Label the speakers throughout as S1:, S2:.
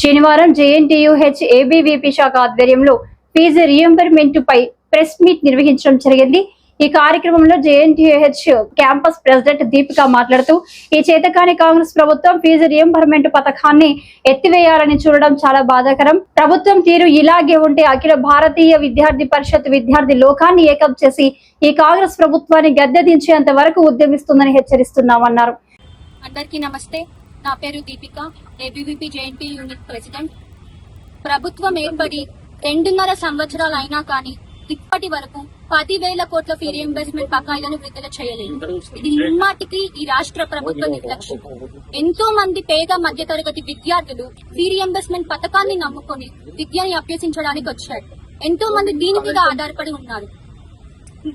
S1: శనివారం JNTUH ABVP శాఖ ఆధ్వర్యంలో ఫీజు రీయింబర్స్మెంట్ పై ప్రెస్ మీట్ నిర్వహించడం జరిగింది. ఈ కార్యక్రమంలో జేఎన్టీయూహెచ్ క్యాంపస్ ప్రెసిడెంట్ దీపిక మాట్లాడుతూ, ఈ చేతకాని కాంగ్రెస్ ప్రభుత్వం ఫీజు రీయింబర్స్మెంట్ పథకాన్ని ఎత్తివేయాలని చూడడం చాలా బాధాకరం. ప్రభుత్వం తీరు ఇలాగే ఉంటే అఖిల భారతీయ విద్యార్థి పరిషత్ విద్యార్థి లోకాన్ని ఏకం చేసి ఈ కాంగ్రెస్ ప్రభుత్వాన్ని గద్దెదించేంత వరకు ఉద్యమిస్తుందని హెచ్చరిస్తున్నామన్నారు.
S2: అందరికీ నమస్తే. నా పేరు Deepika, ABVP JNT unit president. ప్రభుత్వం ఏర్పడి 2.5 సంవత్సరాలు అయినా కానీ ఇప్పటి వరకు 10,000 కోట్ల ఫీ రీయింబర్స్మెంట్ బకాయిలను విడుదల చేయలేదు. ఇది ముమ్మాటికి ఈ రాష్ట్ర ప్రభుత్వ నిర్లక్ష్యం. ఎంతో మంది పేద మధ్యతరగతి విద్యార్థులు ఫీ రీయింబర్స్మెంట్ పథకాన్ని నమ్ముకొని విద్యని అభ్యసించడానికి వచ్చారు. ఎంతో మంది దీని మీద ఆధారపడి ఉన్నారు.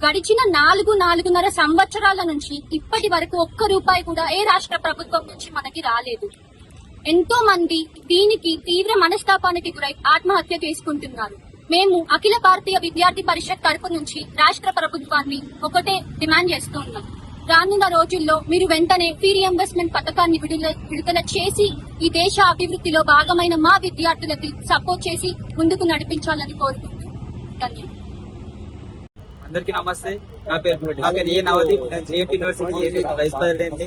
S2: గడిచిన 4.5 సంవత్సరాల నుంచి ఇప్పటి వరకు ఒక్క రూపాయి కూడా ఏ రాష్ట్ర ప్రభుత్వం నుంచి మనకి రాలేదు. ఎంతో మంది దీనికి తీవ్ర మనస్తాపానికి గురై ఆత్మహత్య చేసుకుంటున్నారు. మేము అఖిల భారతీయ విద్యార్థి పరిషత్ తరపు నుంచి రాష్ట్ర ప్రభుత్వాన్ని ఒకటే డిమాండ్ చేస్తున్నాం. రానున్న రోజుల్లో మీరు వెంటనే ఫీ రీయింబర్స్మెంట్ పథకాన్ని విడుదల చేసి ఈ దేశ అభివృద్ధిలో భాగమైన మా విద్యార్థులకి సపోర్ట్ చేసి ముందుకు నడిపించాలని కోరుకుంటున్నాం. ధన్యవాదాలు.
S3: అందరికీ నమస్తే. నా పేరు A Navdeep, JNT university vice president.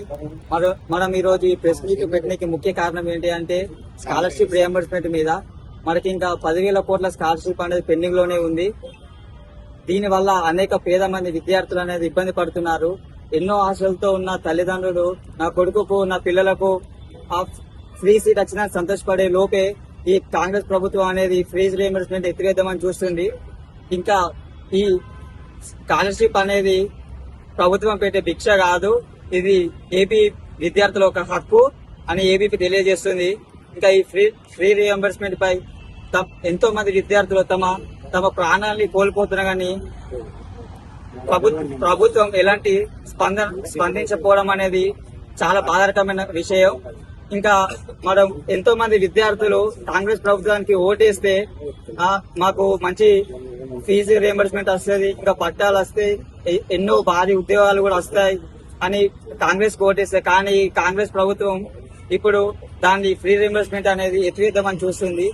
S3: మనం ఈ రోజు ఈ ప్రెస్ మీట్ పెట్టడానికి ముఖ్య కారణం ఏంటి అంటే స్కాలర్షిప్ రియంబర్స్మెంట్ మీద మనకి ఇంకా 10,000 కోట్ల స్కాలర్షిప్ అనేది పెండింగ్ లోనే ఉంది. దీని వల్ల అనేక పేద మంది విద్యార్థులు అనేది ఇబ్బంది పడుతున్నారు. ఎన్నో ఆశలతో ఉన్న తల్లిదండ్రులు నా కొడుకుకు నా పిల్లలకు ఆ ఫ్రీ సీట్ వచ్చినా సంతోషపడే లోపే ఈ కాంగ్రెస్ ప్రభుత్వం అనేది ఫీజు రియంబర్స్మెంట్ ఎత్తివేద్దామని చూస్తుంది. ఇంకా ఈ స్కాలర్షిప్ అనేది ప్రభుత్వం పెట్టే భిక్ష కాదు, ఇది ఏపీ విద్యార్థుల ఒక హక్కు అని ఏబీపీ తెలియజేస్తుంది. ఇంకా ఈ ఫ్రీ రియంబర్స్మెంట్ పై ఎంతో మంది విద్యార్థులు తమ ప్రాణాలని కోల్పోతున్నా కానీ ప్రభుత్వం ఎలాంటి స్పందించకపోవడం అనేది చాలా బాధాకరమైన విషయం. ఇంకా మనం ఎంతో మంది విద్యార్థులు కాంగ్రెస్ ప్రభుత్వానికి ఓటేస్తే మాకు మంచి ఫీజు రియంబర్స్మెంట్ వస్తుంది, ఇంకా పట్టాలు వస్తాయి, ఎన్నో భారీ ఉద్యోగాలు కూడా వస్తాయి అని కాంగ్రెస్ ఓటేస్తే, కానీ కాంగ్రెస్ ప్రభుత్వం ఇప్పుడు దాన్ని ఫ్రీ రియంబర్స్మెంట్ అనేది ఎత్తివేద్దామని చూస్తుంది.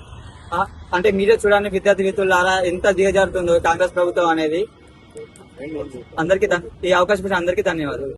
S3: అంటే మీరే చూడండి విద్యార్థి మిత్రులారా ఎంత దిగజారుతుందో కాంగ్రెస్ ప్రభుత్వం అనేది. అందరికీ ఈ అవకాశం ఇచ్చిన అందరికీ ధన్యవాదాలు.